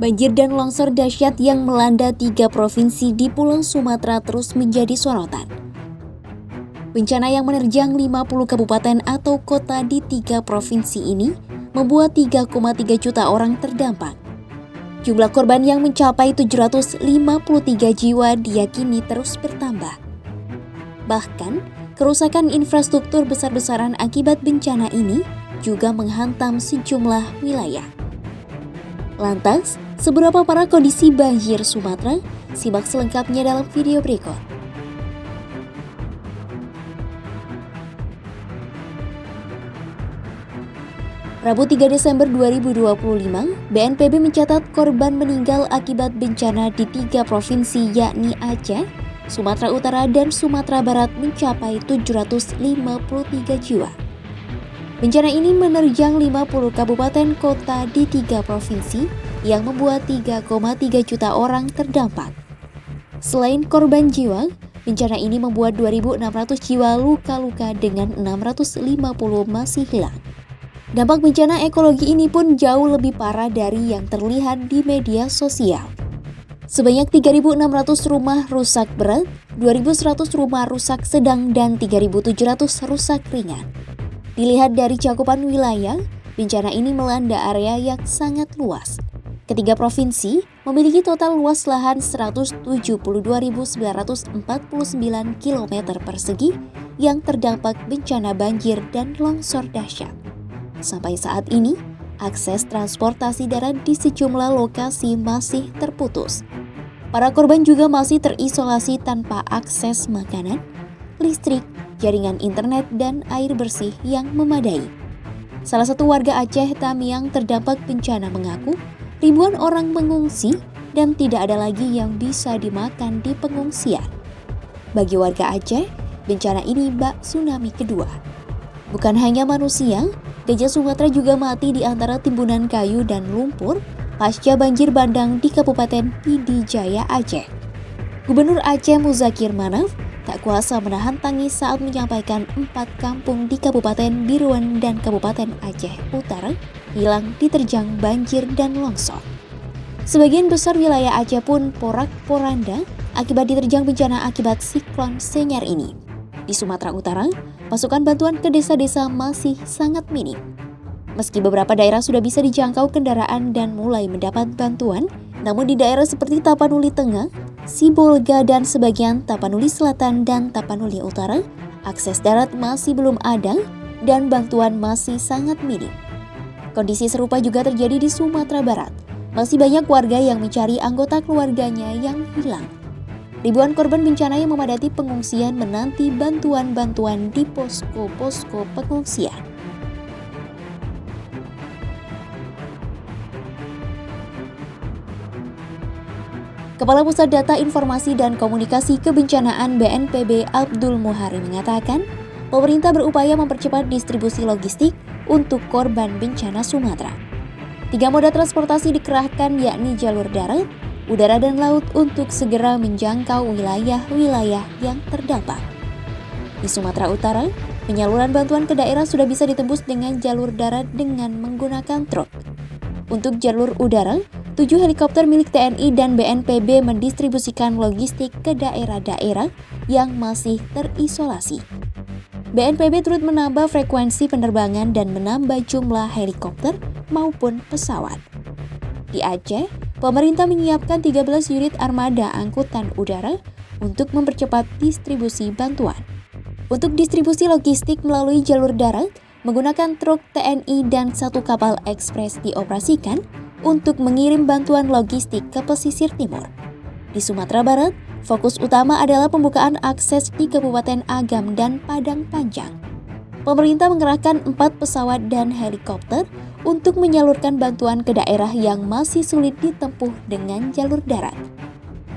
Banjir dan longsor dahsyat yang melanda 3 provinsi di Pulau Sumatera terus menjadi sorotan. Bencana yang menerjang 50 kabupaten atau kota di 3 provinsi ini membuat 3,3 juta orang terdampak. Jumlah korban yang mencapai 753 jiwa diyakini terus bertambah. Bahkan, kerusakan infrastruktur besar-besaran akibat bencana ini juga menghantam sejumlah wilayah. Lantas, seberapa parah kondisi banjir Sumatera? Simak selengkapnya dalam video berikut. Rabu 3 Desember 2025, BNPB mencatat korban meninggal akibat bencana di 3 provinsi yakni Aceh, Sumatera Utara, dan Sumatera Barat mencapai 753 jiwa. Bencana ini menerjang 50 kabupaten kota di 3 provinsi yang membuat 3,3 juta orang terdampak. Selain korban jiwa, bencana ini membuat 2.600 jiwa luka-luka dengan 650 masih hilang. Dampak bencana ekologi ini pun jauh lebih parah dari yang terlihat di media sosial. Sebanyak 3.600 rumah rusak berat, 2.100 rumah rusak sedang, dan 3.700 rusak ringan. Dilihat dari cakupan wilayah, bencana ini melanda area yang sangat luas. Ketiga provinsi memiliki total luas lahan 172.949 km persegi yang terdampak bencana banjir dan longsor dahsyat. Sampai saat ini, akses transportasi darat di sejumlah lokasi masih terputus. Para korban juga masih terisolasi tanpa akses makanan, listrik, jaringan internet, dan air bersih yang memadai. Salah satu warga Aceh, Tamiang, terdampak bencana mengaku ribuan orang mengungsi dan tidak ada lagi yang bisa dimakan di pengungsian. Bagi warga Aceh, bencana ini bak tsunami kedua. Bukan hanya manusia, gajah Sumatera juga mati di antara timbunan kayu dan lumpur pasca banjir bandang di Kabupaten Pidi Jaya, Aceh. Gubernur Aceh Muzakir Manaf tak kuasa menahan tangis saat menyampaikan 4 kampung di Kabupaten Biruan dan Kabupaten Aceh Utara hilang diterjang banjir dan longsor. Sebagian besar wilayah Aceh pun porak-poranda akibat diterjang bencana akibat siklon Senyar ini. Di Sumatera Utara, pasukan bantuan ke desa-desa masih sangat minim. Meski beberapa daerah sudah bisa dijangkau kendaraan dan mulai mendapat bantuan, namun di daerah seperti Tapanuli Tengah, Sibolga, dan sebagian Tapanuli Selatan dan Tapanuli Utara, akses darat masih belum ada dan bantuan masih sangat minim. Kondisi serupa juga terjadi di Sumatera Barat. Masih banyak warga yang mencari anggota keluarganya yang hilang. Ribuan korban bencana yang memadati pengungsian menanti bantuan-bantuan di posko-posko pengungsian. Kepala Pusat Data Informasi dan Komunikasi Kebencanaan BNPB Abdul Muhari mengatakan, pemerintah berupaya mempercepat distribusi logistik untuk korban bencana Sumatera. 3 moda transportasi dikerahkan yakni jalur darat, udara, dan laut untuk segera menjangkau wilayah-wilayah yang terdampak. Di Sumatera Utara, penyaluran bantuan ke daerah sudah bisa ditembus dengan jalur darat dengan menggunakan truk. Untuk jalur udara, 7 helikopter milik TNI dan BNPB mendistribusikan logistik ke daerah-daerah yang masih terisolasi. BNPB turut menambah frekuensi penerbangan dan menambah jumlah helikopter maupun pesawat. Di Aceh, pemerintah menyiapkan 13 unit armada angkutan udara untuk mempercepat distribusi bantuan. Untuk distribusi logistik melalui jalur darat, menggunakan truk TNI dan 1 kapal ekspres dioperasikan untuk mengirim bantuan logistik ke pesisir timur. Di Sumatera Barat, fokus utama adalah pembukaan akses di Kabupaten Agam dan Padang Panjang. Pemerintah mengerahkan 4 pesawat dan helikopter untuk menyalurkan bantuan ke daerah yang masih sulit ditempuh dengan jalur darat.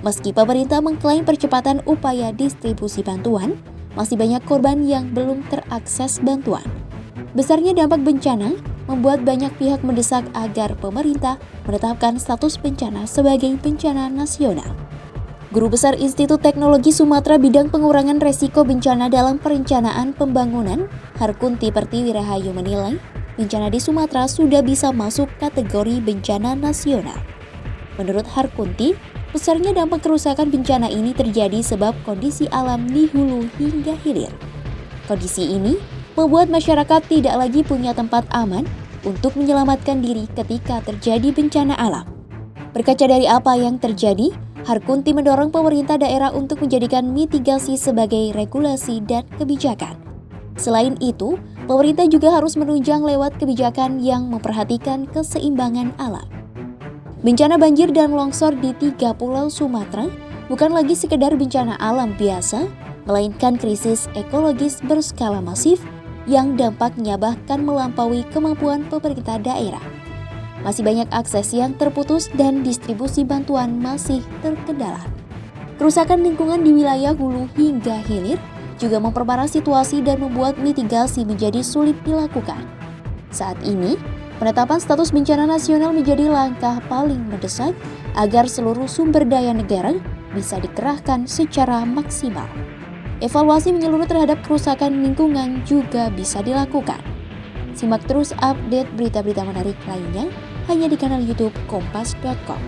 Meski pemerintah mengklaim percepatan upaya distribusi bantuan, masih banyak korban yang belum terakses bantuan. Besarnya dampak bencana membuat banyak pihak mendesak agar pemerintah menetapkan status bencana sebagai bencana nasional. Guru Besar Institut Teknologi Sumatera bidang pengurangan resiko bencana dalam perencanaan pembangunan, Harkunti Pertiwirahayu menilai, bencana di Sumatera sudah bisa masuk kategori bencana nasional. Menurut Harkunti, besarnya dampak kerusakan bencana ini terjadi sebab kondisi alam di hulu hingga hilir. Kondisi ini membuat masyarakat tidak lagi punya tempat aman untuk menyelamatkan diri ketika terjadi bencana alam. Berkaca dari apa yang terjadi, Harkunti mendorong pemerintah daerah untuk menjadikan mitigasi sebagai regulasi dan kebijakan. Selain itu, pemerintah juga harus menunjang lewat kebijakan yang memperhatikan keseimbangan alam. Bencana banjir dan longsor di 3 pulau Sumatera bukan lagi sekedar bencana alam biasa, melainkan krisis ekologis berskala masif yang dampaknya bahkan melampaui kemampuan pemerintah daerah. Masih banyak akses yang terputus dan distribusi bantuan masih terkendala. Kerusakan lingkungan di wilayah hulu hingga hilir juga memperparah situasi dan membuat mitigasi menjadi sulit dilakukan. Saat ini, penetapan status bencana nasional menjadi langkah paling mendesak agar seluruh sumber daya negara bisa dikerahkan secara maksimal. Evaluasi menyeluruh terhadap kerusakan lingkungan juga bisa dilakukan. Simak terus update berita-berita menarik lainnya hanya di kanal YouTube Kompas.com.